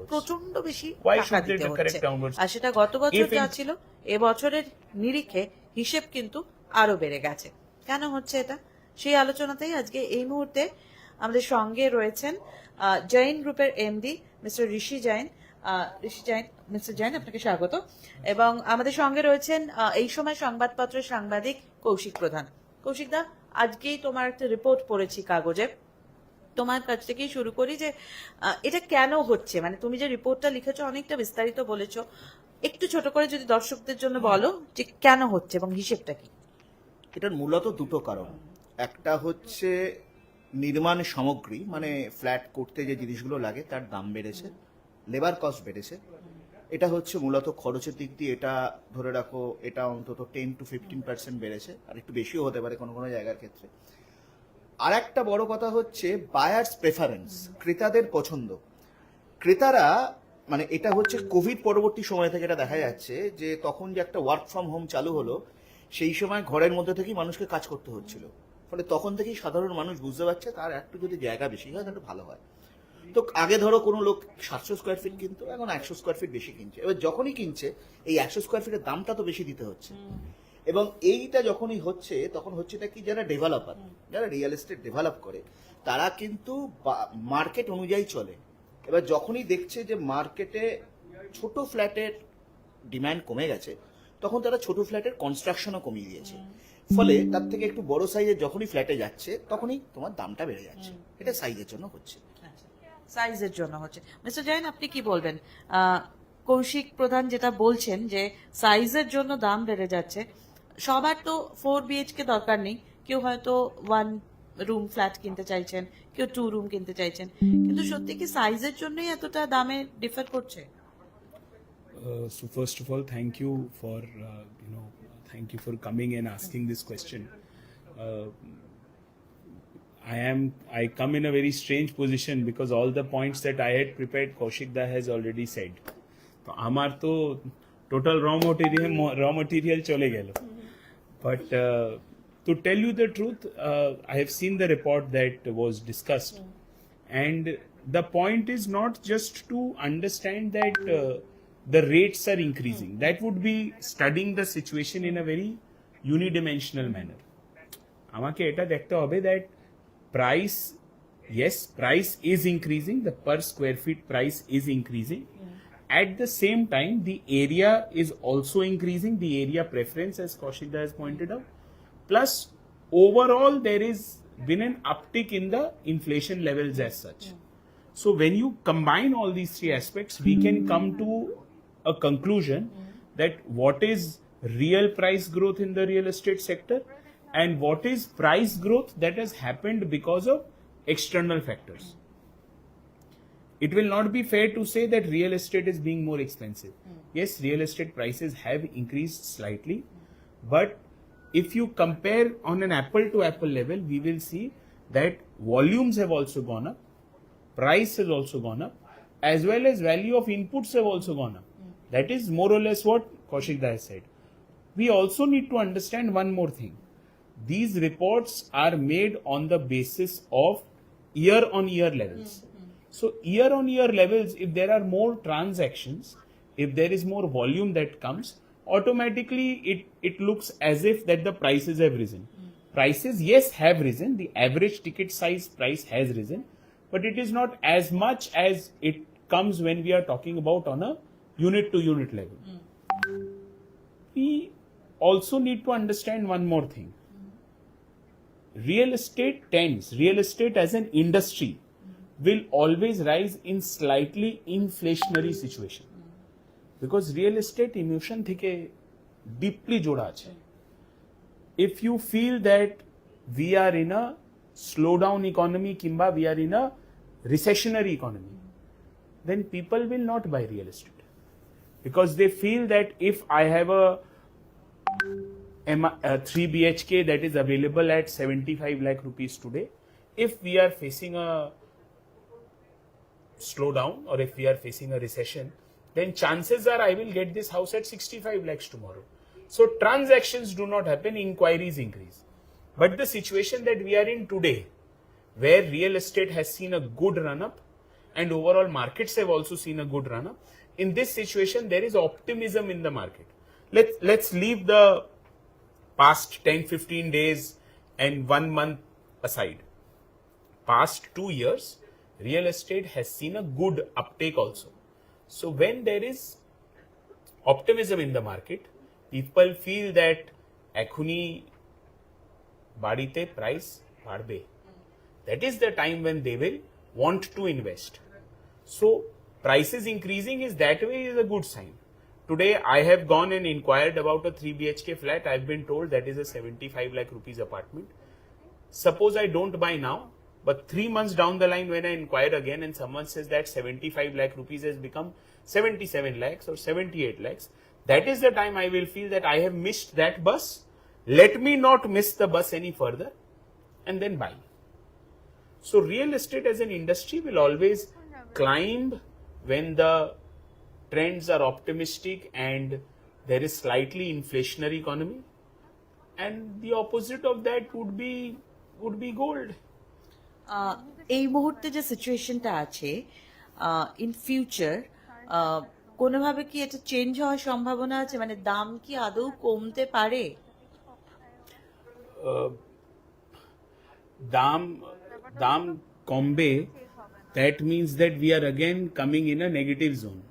প্রচন্ড বেশি Why টাকা should they দিতে correct হচ্ছে। downwards? আর সেটা গত বছর If যা in- ছিল এবছরের নিরিখে হিসেব কিন্তু আরো বেড়ে গেছে। কেন হচ্ছে এটা, সেই আলোচনাতেই আজকে এই মুহূর্তে আমাদের সঙ্গে রয়েছেন জৈন গ্রুপের এমডি মিস্টার ঋষি জৈন। মিস্টার জৈন, আপনাকে স্বাগত। এবং আমাদের সঙ্গে রয়েছেন এই সময় সংবাদপত্রের সাংবাদিক কৌশিক প্রধান। কৌশিক দা, আজকেই তোমার একটা রিপোর্ট পড়েছি কাগজে, তোমার কাছ থেকেই শুরু করি যে এটা কেন হচ্ছে, মানে তুমি যে রিপোর্টটা লিখেছো অনেকটা বিস্তারিত বলেছো, একটু ছোট করে যদি দর্শকদের জন্য বলো যে কেন হচ্ছে এবং হিসেবটা কি। এটার মূলত দুটো কারণ। একটা হচ্ছে নির্মাণ সামগ্রী, মানে ফ্ল্যাট করতে যে জিনিসগুলো লাগে তার দাম বেড়েছে, লেবার কস্ট বেড়েছে। এটা হচ্ছে মূলত খরচের দিক দিয়ে, এটা ধরে রাখো এটা অন্তত 10 to 15% বেড়েছে, আর একটু বেশিও হতে পারে কোনো কোনো জায়গার ক্ষেত্রে। আর একটা বড় কথা হচ্ছে বায়ার্স প্রেফারেন্স, ক্রেতাদের পছন্দ। ক্রেতারা মানে এটা হচ্ছে কোভিড পরবর্তী সময় থেকে এটা দেখা যাচ্ছে যে তখন যে একটা ওয়ার্ক ফ্রম হোম চালু হলো, সেই সময় ঘরের মধ্যে থেকেই মানুষকে কাজ করতে হচ্ছিল, ফলে তখন থেকেই সাধারণ মানুষ বুঝতে পারছে তার একটু যদি জায়গা বেশি হয় তাহলে ভালো হয়। তো আগে ধরো কোনো লোক 700 স্কোয়ার ফিট কিনতো, এখন 100 স্কোয়ার ফিট বেশি কিনছে। এবার যখনই কিনছে এই 100 স্কোয়ার ফিটের দামটা তো বেশি দিতে হচ্ছে। এবং এইটা যখনই হচ্ছে তখন হচ্ছে এটা কি, যারা ডেভেলপার, যারা রিয়েল এস্টেট ডেভেলপ করে, তারা কিন্তু মার্কেট অনুযায়ী চলে। এবার যখনই দেখছে যে মার্কেটে ছোট ফ্ল্যাটের ডিমান্ড কমে গেছে, তখন তারা ছোট ফ্ল্যাটের কনস্ট্রাকশনও কমিয়ে দিয়েছে। ফলে তার থেকে একটু বড় সাইজের যখনই ফ্ল্যাটে যাচ্ছে তখনই তোমার দামটা বেড়ে যাচ্ছে। এটা সাইজের জন্য হচ্ছে। সাইজের জন্য হচ্ছে। মিস্টার জৈন, আপনি কি বলবেন? কৌশিক প্রধান যেটা বলছেন যে সাইজের জন্য দাম বেড়ে যাচ্ছে, সবার তো 4 BHK দরকার নেই, কেউ হয়তো 1 রুম ফ্ল্যাট কিনতে চাইছেন, কেউ 2 রুম কিনতে চাইছেন, কিন্তু সত্যি কি সাইজের জন্যই এতটা দামে ডিফার করছে? So first of all, thank you for coming and asking this question. I come in a very strange position because all the points that I had prepared, Kaushik Da has already said. So আমার তো total raw material চলে গেল। But to tell you the truth, I have seen the report that was discussed, and the point is not just to understand that the rates are increasing. That would be studying the situation in a very unidimensional manner. আমাকে এটা দেখতে হবে that price is increasing, the per square feet price is increasing. At the same time, the area is also increasing, the area preference, as Kaushik has pointed out. Plus, overall, there is been an uptick in the inflation levels as such. So, when you combine all these three aspects, we can come to a conclusion that what is real price growth in the real estate sector and what is price growth that has happened because of external factors. It will not be fair to say that real estate is being more expensive. Yes, real estate prices have increased slightly, but if you compare on an apple to apple level, we will see that volumes have also gone up, price has also gone up, as well as value of inputs have also gone up. That is more or less what Kaushik Da has said. We also need to understand one more thing. These reports are made on the basis of year-on-year levels. So year-on-year levels, if there are more transactions, if there is more volume that comes, automatically it looks as if that the prices have risen. Prices, yes, have risen. The average ticket size price has risen, but it is not as much as it comes when we are talking about on a unit to unit level. We also need to understand one more thing. Real estate as an industry will always rise in slightly inflationary situation, because real estate emotion থেকে deeply জোড়া আছে. If you feel that we are in a slowdown economy কিংবা we are in a recessionary economy, then people will not buy real estate, because they feel that if I have a 3 BHK that is available at 75 lakh rupees today, if we are facing a slowdown or if we are facing a recession, then chances are I will get this house at 65 lakhs tomorrow. So transactions do not happen, inquiries increase. But the situation that we are in today, where real estate has seen a good run up, and overall markets have also seen a good run up. In this situation, there is optimism in the market. Let's leave the past 10-15 days and 1 month aside. Past 2 years, real estate has seen a good uptake also. So when there is optimism in the market, people feel that ekhuni বাড়িতে price বাড়বে. That is the time when they will want to invest. So prices increasing is that way is a good sign. Today I have gone and inquired about a 3 BHK flat. I've been told that is a 75 lakh rupees apartment. Suppose I don't buy now, but 3 months down the line when I inquire again and someone says that 75 lakh rupees has become 77 lakhs or 78 lakhs, that is the time I will feel that I have missed that bus. Let me not miss the bus any further and then buy. So real estate as an industry will always climb when the trends are optimistic and there is slightly inflationary economy, and the opposite of that would be gold. এই মুহূর্তে যে সিচুয়েশনটা আছে in future কোনোভাবে কি এটা change হওয়ার সম্ভাবনা আছে, মানে দাম কি আদৌ কমতে পারে? দাম কমবে, that means that we are again coming in a negative zone.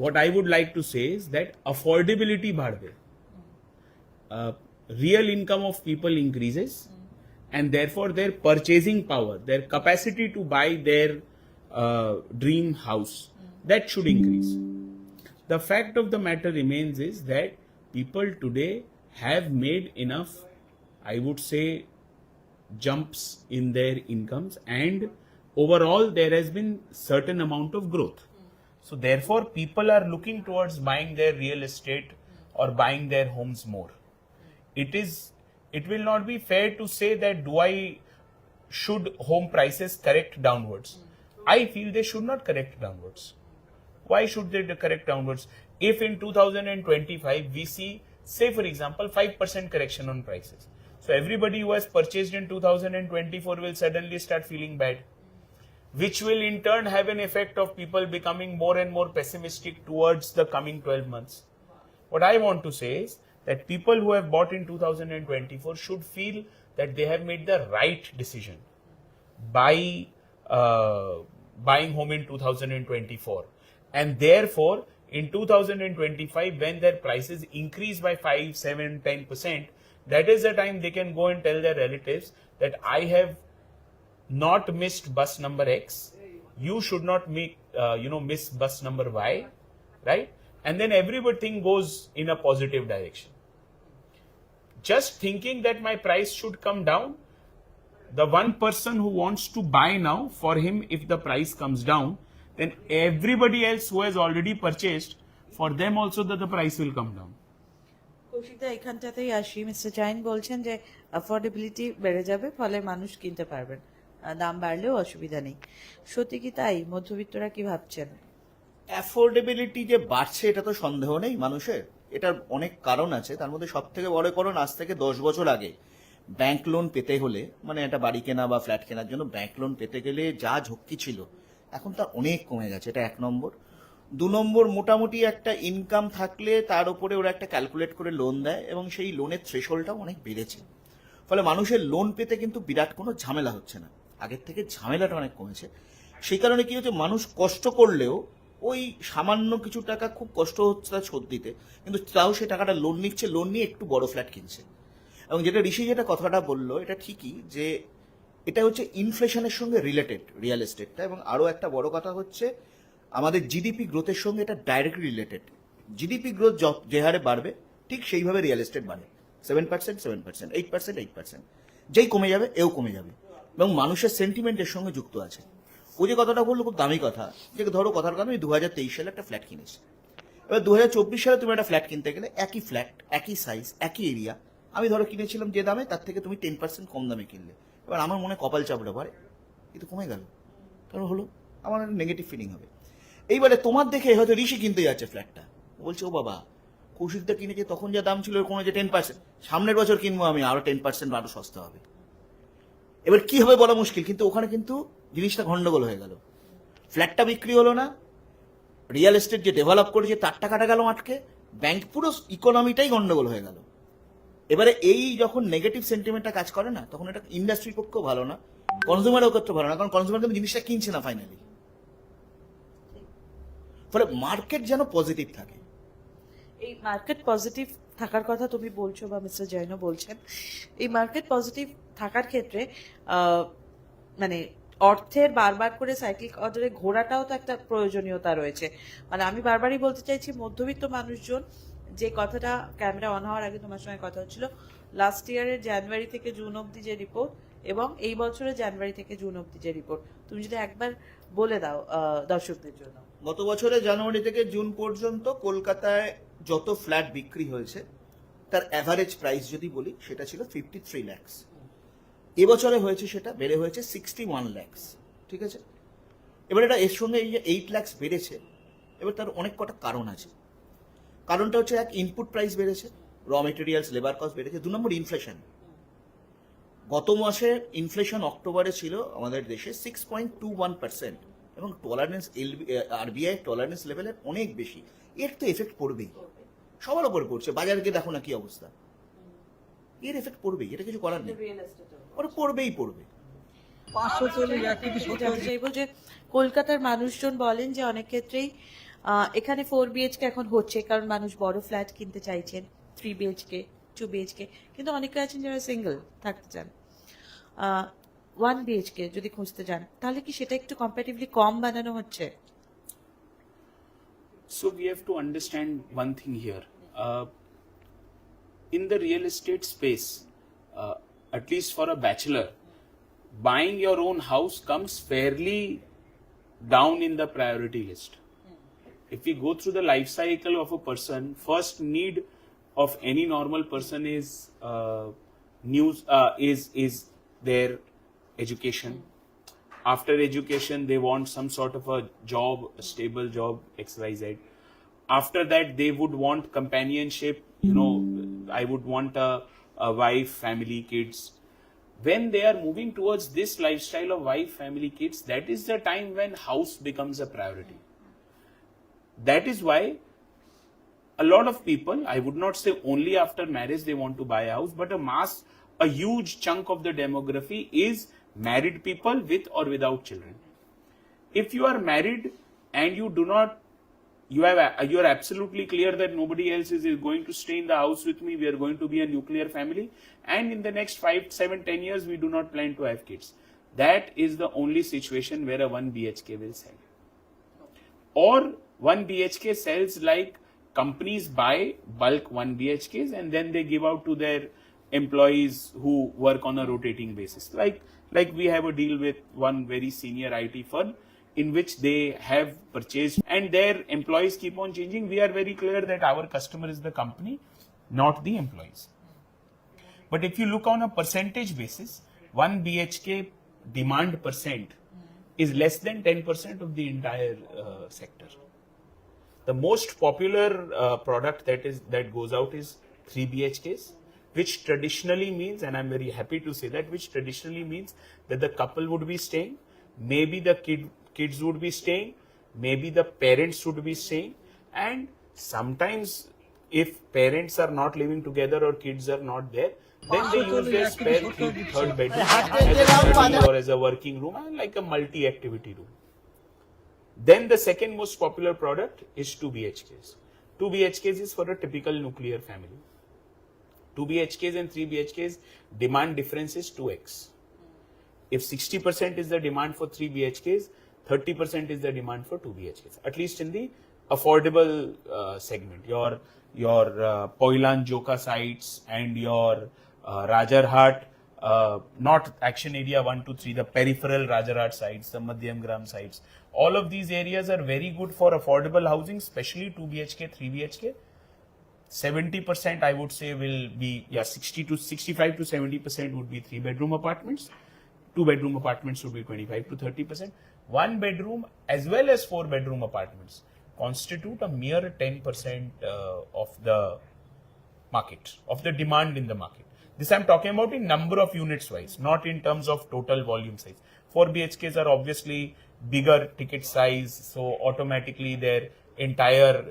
What I would like to say is that affordability badbe. Real income of people increases and therefore their purchasing power, their capacity to buy their dream house, that should increase. The fact of the matter remains is that people today have made enough, I would say, jumps in their incomes, and overall there has been certain amount of growth. So therefore people are looking towards buying their real estate or buying their homes more. It will not be fair to say that should home prices correct downwards. I feel they should not correct downwards. Why should they correct downwards? If in 2025 we see, say for example, 5% correction on prices, so everybody who has purchased in 2024 will suddenly start feeling bad, which will in turn have an effect of people becoming more and more pessimistic towards the coming 12 months. What I want to say is that people who have bought in 2024 should feel that they have made the right decision by buying home in 2024, and therefore in 2025 when their prices increase by 5, 7, 10%, that is the time they can go and tell their relatives that I have not missed bus number X, you should not miss bus number Y, right? And then everything goes in a positive direction. Just thinking that my price should come down, the one person who wants to buy now, for him if the price comes down, then everybody else who has already purchased, for them also that the price will come down. কৌশিকদা এখানটাতেই আসি। Mister Zain বলছেন যে affordability বেড়ে যাবে, ফলে মানুষ কিনতে পারবেন, দাম বাড়লেও অসুবিধা নেই। সত্যি কি তাই? মধ্যবিত্তরা কি ভাবছেন? অ্যাফোর্ডেবিলিটি যে বাড়ছে এটা তো সন্দেহ নেই মানুষের, এটার অনেক কারণ আছে। তার মধ্যে সব থেকে বড় কারণ, আজ থেকে 10 বছর আগে ব্যাংক লোন পেতে হলে, মানে একটা বাড়ি কেনা বা ফ্ল্যাট কেনার জন্য ব্যাংক লোন পেতে গেলে যা ঝক্কি ছিল, এখন তা অনেক কমে গেছে। এটা 1 নম্বর। 2 নম্বর, মোটামুটি একটা ইনকাম থাকলে তার উপরে ওরা একটা ক্যালকুলেট করে লোন দেয় এবং সেই লোনের থ্রেশহোল্ডটাও অনেক বেড়েছে। ফলে মানুষের লোন পেতে কিন্তু বিরাট কোনো ঝামেলা হচ্ছে না, আগের থেকে ঝামেলাটা অনেক কমেছে। সেই কারণে কি হচ্ছে, মানুষ কষ্ট করলেও ওই সামান্য কিছু টাকা খুব কষ্ট হচ্ছে তার শোধ দিতে, কিন্তু তাও সে টাকাটা লোন নিচ্ছে, লোন নিয়ে একটু বড় ফ্ল্যাট কিনছে। এবং ঋষি যেটা কথাটা বললো এটা ঠিকই, যে এটা হচ্ছে ইনফ্লেশনের সঙ্গে রিলেটেড রিয়েল এস্টেটটা। এবং আরও একটা বড় কথা হচ্ছে, আমাদের জিডিপি গ্রোথের সঙ্গে এটা ডাইরেক্টলি রিলেটেড। জিডিপি গ্রোথ যে হারে বাড়বে ঠিক সেইভাবে রিয়েল এস্টেট বাড়ে, 7%, 7%, 8%, 8%। যেই কমে যাবে এও কমে যাবে, এবং মানুষের সেন্টিমেন্টের সঙ্গে যুক্ত আছে। ও যে কথাটা বললো খুব দামি কথা, যে ধরো কথার কথা, আমি 2023 সালে একটা ফ্ল্যাট কিনেছি। এবার 2024 সালে তুমি একটা ফ্ল্যাট কিনতে গেলে, একই ফ্ল্যাট, একই সাইজ, একই এরিয়া, আমি ধরো কিনেছিলাম যে দামে, তার থেকে তুমি 10% কম দামে কিনলে। এবার আমার মনে কপাল চাপড়ে পারে, কিন্তু কমে গেল, কারণ হলো আমার নেগেটিভ ফিলিং হবে। এইবারে তোমার দেখে হয়তো ঋষি কিনতে যাচ্ছে ফ্ল্যাটটা, বলছে ও বাবা কৌশিকদা কিনেছে, তখন যা দাম ছিল কোনো যে 10%, সামনের বছর কিনবো আমি, আরো 10% আরো সস্তা হবে। এবার কি হবে বলা মুশকিল, কিন্তু ওখানে কিন্তু জিনিসটা গন্ডগোল হয়ে গেল। ফ্ল্যাটটা বিক্রি হলো না, রিয়েল এস্টেট যে ডেভেলপ করেছে তার টাকাটা গেল আটকে, ব্যাংক পুরো ইকোনমিটাই গন্ডগোল হয়ে গেল। এবারে এই যখন নেগেটিভ সেন্টিমেন্টটা কাজ করে না, তখন এটা ইন্ডাস্ট্রির পক্ষেও ভালো না, কনজিউমারের ক্ষেত্রে ভালো না, কারণ কনজিউমার কিন্তু জিনিসটা কিনছে না ফাইনালি। ফলে মার্কেট যেন পজিটিভ থাকে। এই মার্কেট পজিটিভ থাকার কথা তুমি বলছো বা মিস্টার জৈনও বলছেন, এই মার্কেট পজিটিভ থাকার ক্ষেত্রে মানে অর্থের বারবার করে সাইক্লিক অর্ডারে ঘোরাটাও তো একটা প্রয়োজনীয়তা রয়েছে। মানে আমি বারবারই বলতে চাইছি, মধ্যবিত্ত মানুষজন, যে কথাটা ক্যামেরা অন হওয়ার আগে তোমার সঙ্গে কথা হচ্ছিল, লাস্ট ইয়ারের জানুয়ারি থেকে জুন অবধি যে রিপোর্ট এবং এই বছরের জানুয়ারি থেকে জুন অবধি যে রিপোর্ট, তুমি যদি একবার বলে দাও দর্শকদের জন্য। গত বছরের জানুয়ারি থেকে জুন পর্যন্ত কলকাতায় যত ফ্ল্যাট বিক্রি হয়েছে তার অ্যাভারেজ প্রাইস যদি বলি সেটা ছিল 53 lakhs। এবছরে হয়েছে সেটা বেড়ে হয়েছে 61 lakhs। ঠিক আছে, এবার এটা এর সঙ্গে এই যে 8 lakhs বেড়েছে, এবার তার অনেক কটা কারণ আছে। কারণটা হচ্ছে, এক, ইনপুট প্রাইস বেড়েছে, র মেটেরিয়ালস, লেবার কস্ট বেড়েছে। 2 নম্বর ইনফ্লেশন। গত মাসে ইনফ্লেশন অক্টোবরে ছিল আমাদের দেশে 6.21% এবং টলারেন্স আরবিআই টলারেন্স লেভেলের অনেক বেশি। এর তো এফেক্ট পড়বেই, সবার উপরে পড়ছে। বাজারকে দেখো না কি অবস্থা, এর এফেক্ট পড়বেই, এটা কিছু করার নেই, ওরা পড়বেই পড়বে। জানতে চাইবো যে কলকাতার মানুষজন বলেন যে অনেক ক্ষেত্রেই এখানে 4 BHK এখন হচ্ছে, কারণ মানুষ বড় ফ্ল্যাট কিনতে চাইছেন, 3 BHK 2 BHK, কিন্তু অনেকে আছেন যারা সিঙ্গেল থাকতে চান, 1 BHK যদি খুঁজতে যান, তাহলে কি সেটা একটু কম্পারেটিভলি কম বানানো হচ্ছে? So we have to understand one thing here. In the real estate space, at least for a bachelor, buying your own house comes fairly down in the priority list. If we go through the life cycle of a person, first need of any normal person is their education. After education, they want some sort of a job, a stable job, XYZ. After that, they would want companionship. I would want a wife, family, kids. When they are moving towards this lifestyle of wife, family, kids, that is the time when house becomes a priority. That is why a lot of people, I would not say only after marriage they want to buy a house, but a huge chunk of the demography is married people with or without children. If you are married and you are absolutely clear that nobody else is going to stay in the house with me, we are going to be a nuclear family, and in the next 5, 7, 10 years we do not plan to have kids, that is the only situation where a 1 BHK will sell. Or 1 BHK sells like companies buy bulk 1 BHKs and then they give out to their employees who work on a rotating basis. Like we have a deal with one very senior IT firm in which they have purchased and their employees keep on changing. We are very clear that our customer is the company, not the employees. But if you look on a percentage basis, 1 BHK demand percent is less than 10% of the entire sector. The most popular product that goes out is 3 BHKs, which traditionally means, and I'm very happy to say that, which traditionally means that the couple would be staying, maybe the kids would be staying, maybe the parents would be staying, and sometimes if parents are not living together or kids are not there, then they use their spare third bedroom as a study or as a working room and like a multi-activity room. Then the second most popular product is 2 BHKs. 2 BHKs is for a typical nuclear family. 2 BHKs and 3 BHKs demand difference is 2x. If 60% is the demand for 3 BHKs, 30% is the demand for 2 BHKs. At least in the affordable segment, your Poilan Joka sites and your Rajarhat, not Action Area 1, 2, 3, the peripheral Rajarhat sites, the Madhyamgram sites. All of these areas are very good for affordable housing, especially 2 BHK, 3 BHK. 70% I would say will be, 65 to 70% would be 3-bedroom apartments. 2-bedroom apartments would be 25 to 30%. 1-bedroom as well as 4-bedroom apartments constitute a mere 10% of the market, of the demand in the market. This I'm talking about in number of units wise, not in terms of total volume size. 4 BHKs are obviously bigger ticket size, so automatically their entire,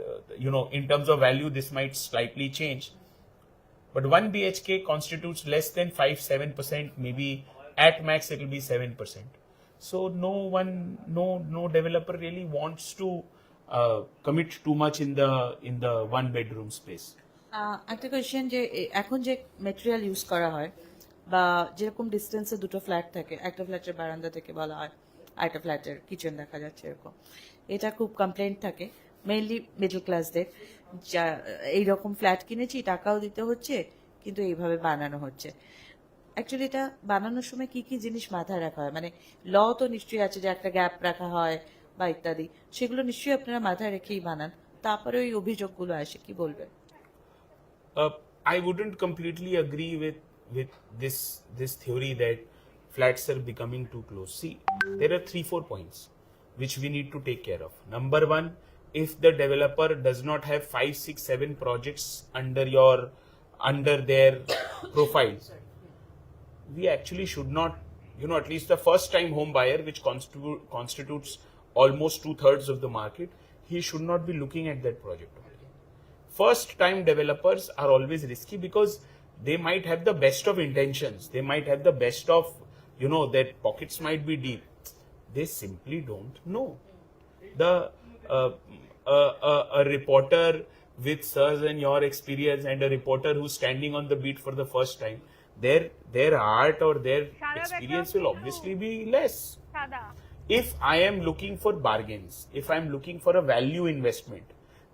in terms of value, this might slightly change. But 1 BHK constitutes less than 5-7%, maybe at max it will be 7%. So no developer really wants to commit too much in the one bedroom space. একটা question যে এখন যে material use করা হয় বা যেরকম ডিস্টেন্সে দুটো flat থাকে, একটা ফ্ল্যাটের বারান্দা থেকে বলা হয় আরেকটা ফ্ল্যাটের কিচেন দেখা যাচ্ছে, এরকম এটা খুব কমপ্লেন্ট থাকে মেইনলি মিডল ক্লাসদের, যা এইরকম ফ্ল্যাট কিনেছি টাকাও দিতে হচ্ছে কিন্তু এইভাবে বানানো হচ্ছে। অ্যাকচুয়ালি এটা বানানোর সময় কি কি জিনিস মাথায় রাখা হয়, মানে ল তো নিশ্চয়ই আছে যে একটা গ্যাপ রাখা হয় বা ইত্যাদি, সেগুলো নিশ্চয়ই আপনারা মাথায় রেখেই বানান, তারপরে ওই অভিযোগগুলো আসে, কি বলবেন? I wouldn't completely agree with this theory that flats are becoming too close. See, there are 3-4 points which we need to take care of. Number one, if the developer does not have 5-6-7 projects under their profiles, we actually should not, at least the first time home buyer, which constitutes almost 2/3 of the market, he should not be looking at that project only. First time developers are always risky because they might have the best of intentions, they might have the best of, their pockets might be deep. They simply don't know. A reporter with sirs and your experience and a reporter who's standing on the beat for the first time, their art or their experience will obviously be less. If I am looking for bargains, if I am looking for a value investment,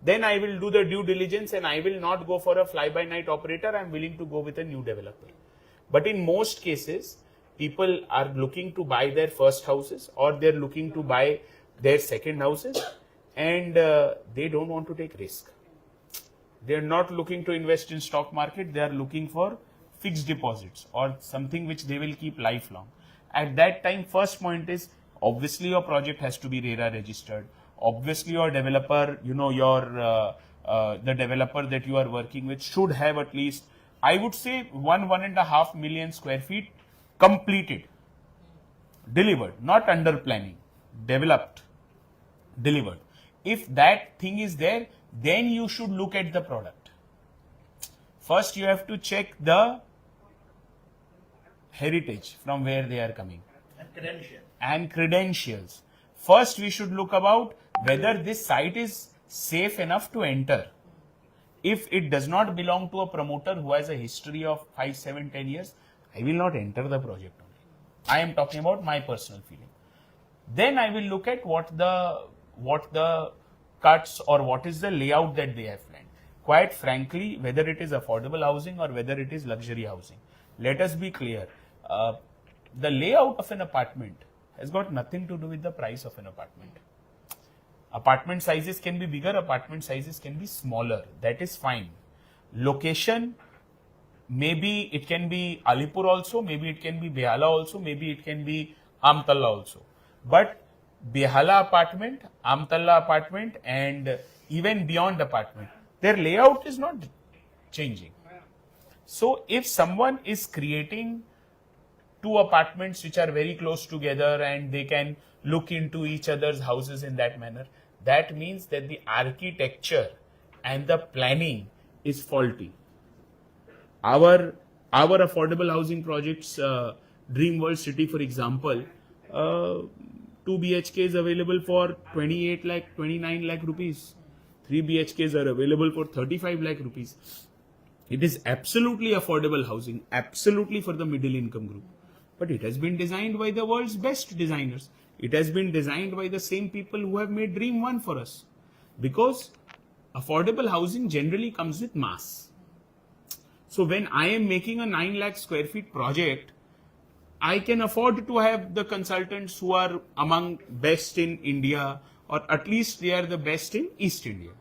then I will do the due diligence and I will not go for a fly-by-night operator. I am willing to go with a new developer. But in most cases, people are looking to buy their first houses or they're looking to buy their second houses, and they don't want to take risk. They're not looking to invest in stock market. They are looking for fixed deposits or something which they will keep lifelong. At that time, first point is obviously your project has to be RERA registered. Obviously your developer, the developer that you are working with should have at least, I would say, 1.5 million square feet completed, delivered, not under planning, developed, delivered. If that thing is there, then you should look at the product. First you have to check the heritage from where they are coming and credentials. First we should look about whether this site is safe enough to enter. If it does not belong to a promoter who has a history of 5-7-10 years, I will not enter the project only. I am talking about my personal feeling. Then I will look at what the cuts or what is the layout that they have planned. Quite frankly, whether it is affordable housing or whether it is luxury housing, let us be clear. The layout of an apartment has got nothing to do with the price of an apartment. Apartment sizes can be bigger, apartment sizes can be smaller. That is fine. Location, maybe it can be Alipur also, maybe it can be Behala also, maybe it can be Amtalla also. But Behala apartment, Amtalla apartment, and even beyond apartment, their layout is not changing. So if someone is creating 2 apartments which are very close together and they can look into each other's houses in that manner, that means that the architecture and the planning is faulty. Our affordable housing projects, Dream World City for example, 2 BHK is available for 28 lakh, 29 lakh rupees. 3 BHKs are available for 35 lakh rupees. It is absolutely affordable housing, absolutely for the middle income group. But it has been designed by the world's best designers. It has been designed by the same people who have made Dream 1 for us. Because affordable housing generally comes with mass. So when I am making a 9 lakh square feet project, I can afford to have the consultants who are among best in India, or at least they are the best in East India.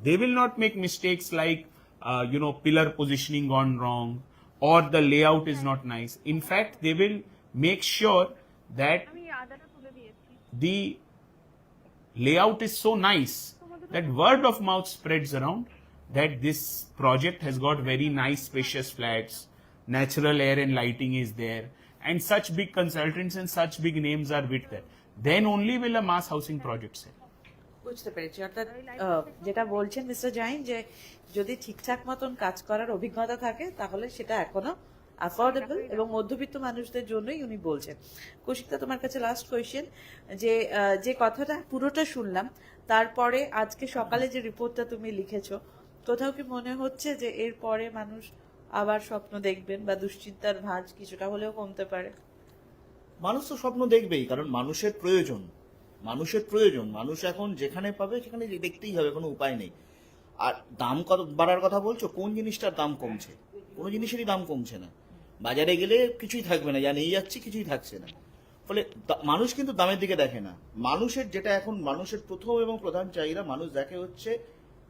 They will not make mistakes like, pillar positioning gone wrong, or the layout is not nice. In fact, they will make sure that the layout is so nice that word of mouth spreads around that this project has got very nice spacious flats, natural air and lighting is there, and such big consultants and such big names are with that. then only will a mass housing project sell. বুঝতে পেরেছি, অর্থাৎ যেটা বলছেন mister Zain যে যদি ঠিকঠাক মতন কাজ করার অভিজ্ঞতা থাকে তাহলে সেটা এখনো অ্যাফোর্ডেবল এবং মধ্যবিত্ত মানুষদের জন্যই উনি বলছেন। কৌশিকদা, তোমার কাছে লাস্ট কোয়েশ্চেন, যে কথাটা পুরোটা শুনলাম, তারপরে আজকে সকালে যে রিপোর্টটা তুমি লিখেছো, কোথাও কি মনে হচ্ছে যে এরপরে মানুষ আবার স্বপ্ন দেখবেন বা দুশ্চিন্তার ভাঁজ কিছুটা হলেও কমতে পারে? মানুষ তো স্বপ্ন দেখবেই, কারণ মানুষের প্রয়োজন, মানুষ এখন যেখানে পাবে সেখানে দেখতেই হবে, কোনো উপায় নেই। আর দাম কত বাড়ার কথা বলছো, কোন জিনিসটার দাম কমছে? কোনো জিনিসেরই দাম কমছে না। বাজারে গেলে কিছুই থাকবে না, যা নিয়ে যাচ্ছি কিছুই থাকছে না। ফলে মানুষ কিন্তু দামের দিকে দেখে না। মানুষের যেটা এখন মানুষের প্রথম এবং প্রধান চাহিদা, মানুষ দেখে হচ্ছে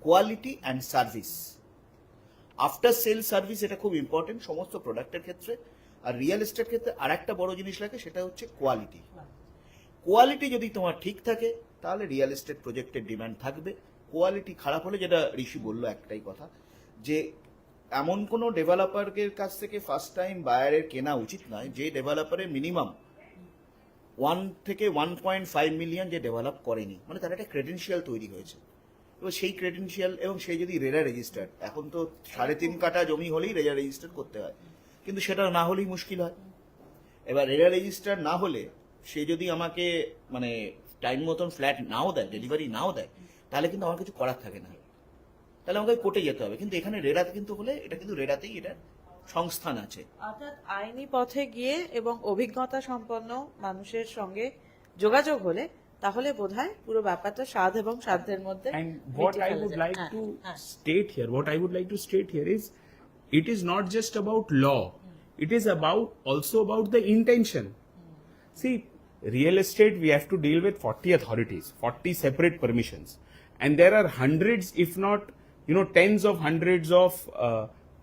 quality and service. After sale service, এটা খুব ইম্পর্টেন্ট সমস্ত প্রোডাক্টের ক্ষেত্রে। আর রিয়েল এস্টেট ক্ষেত্রে আর একটা বড় জিনিস লাগে, সেটা হচ্ছে কোয়ালিটি। কোয়ালিটি যদি তোমার ঠিক থাকে তাহলে রিয়েল এস্টেট প্রজেক্টের ডিমান্ড থাকবে। কোয়ালিটি খারাপ হলে, যেটা ঋষি বললো একটাই কথা, যে এমন কোনো ডেভেলপারের কাছ থেকে ফার্স্ট টাইম বায়ারের কেনা উচিত নয় যে ডেভেলপারের মিনিমাম 1 থেকে 1.5 মিলিয়ন যে ডেভেলপ করেনি, মানে তার একটা ক্রেডেন্সিয়াল তৈরি হয়েছে। এবার সেই ক্রেডেন্সিয়াল এবং সেই যদি রেরা রেজিস্টার্ড, এখন তো 3.5 কাঠা জমি হলেই রেরা রেজিস্টার করতে হয়, কিন্তু সেটা না হলেই মুশকিল হয়। এবার রেরা রেজিস্টার না হলে সে যদি আমাকে মানে টাইম মতন ফ্ল্যাট নাও দেয়, ডেলিভারি নাও দেয়, তাহলে কিন্তু আমার কিছু করার থাকে না, তাহলে আমাকে কোর্টে যেতে হবে। কিন্তু এখানে রেরাতে কিন্তু হলে, এটা কিন্তু রেরাতেই এটা সংস্থান আছে। অর্থাৎ আইনি পথে গিয়ে এবং অভিজ্ঞতা সম্পন্ন মানুষের সঙ্গে যোগাযোগ হলে তাহলে বোধহয় পুরো ব্যাপারটা স্বাদ এবং সাধ্যের মধ্যে And what মিটিয়ে I ফেলা would যায়। like হ্যাঁ, to হ্যাঁ। state here is, it is not just about law, it is also about the intention. See, real estate, we have to deal with 40 authorities, 40 separate permissions, and there are hundreds, if not tens of hundreds of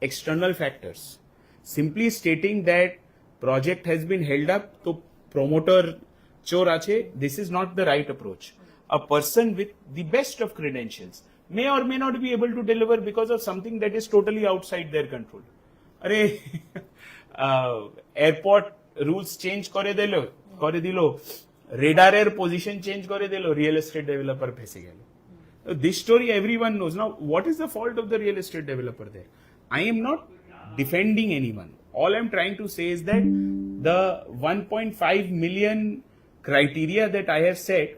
external factors. Simply stating that project has been held up, to promoter chor ache, this is not the right approach. A person with the best of credentials may or may not be able to deliver because of something that is totally outside their control. Are airport rules change করে দিল, রেডারের position change করে দিল, real estate developer ফেসে গেল। This story everyone knows. Now, what is the fault of the real estate developer there? I am not defending anyone. All I'm trying to say is that the 1.5 million criteria that I have set,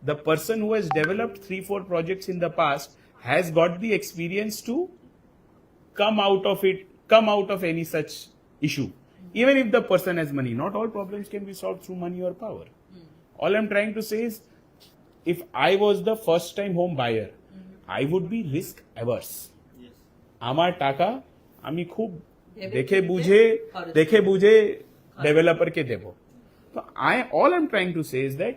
the person who has developed 3-4 projects in the past has got the experience to come out of any such issue. Even if the person has money, not all problems can be solved through money or power. All I'm trying to say is, if I was the first time home buyer, I would be risk averse. আমার টাকা আমি খুব দেখে বুঝে ডেভেলপারকে দেব। তো all I'm trying to say is that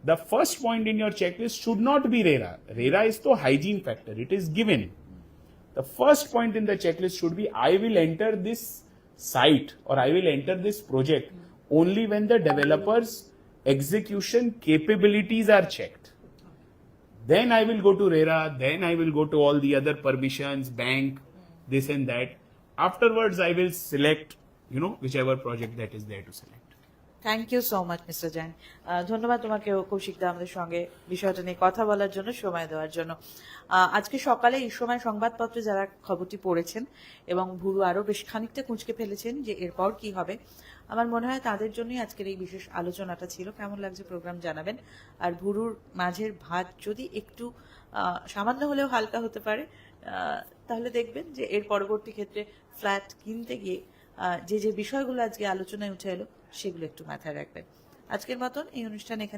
the first point in your checklist should not be RERA. RERA is the hygiene factor. It is given. The first point in the checklist should be, I will enter this site or I will enter this project only when the developer's execution capabilities are checked. Then I will go to RERA, then I will go to all the other permissions, bank, this and that. Afterwards, I will select, whichever project that is there to select. Thank you so much mister Jain. ধন্যবাদ তোমাকে কৌশিকদা আমাদের সঙ্গে বিষয়টা নিয়ে কথা বলার জন্য, সময় দেওয়ার জন্য। আজকে সকালে এই সময় সংবাদপত্রে যারা খবরটি পড়েছেন এবং ভুরু আরো বেশ খানিকটা কুঁচকে ফেলেছেন যে এরপর কি হবে, আমার মনে হয় তাদের জন্যই আজকের এই বিশেষ আলোচনাটা ছিল। কেমন লাগছে প্রোগ্রাম জানাবেন। আর ভুরুর মাঝের ভাত যদি একটু সামান্য হলেও হালকা হতে পারে, তাহলে দেখবেন যে এর পরবর্তী ক্ষেত্রে ফ্ল্যাট কিনতে গিয়ে যে বিষয়গুলো আজকে আলোচনায় উঠে এলো সেগুলো একটু মাথায় রাখবেন। আজকের মতন এই অনুষ্ঠান এখানে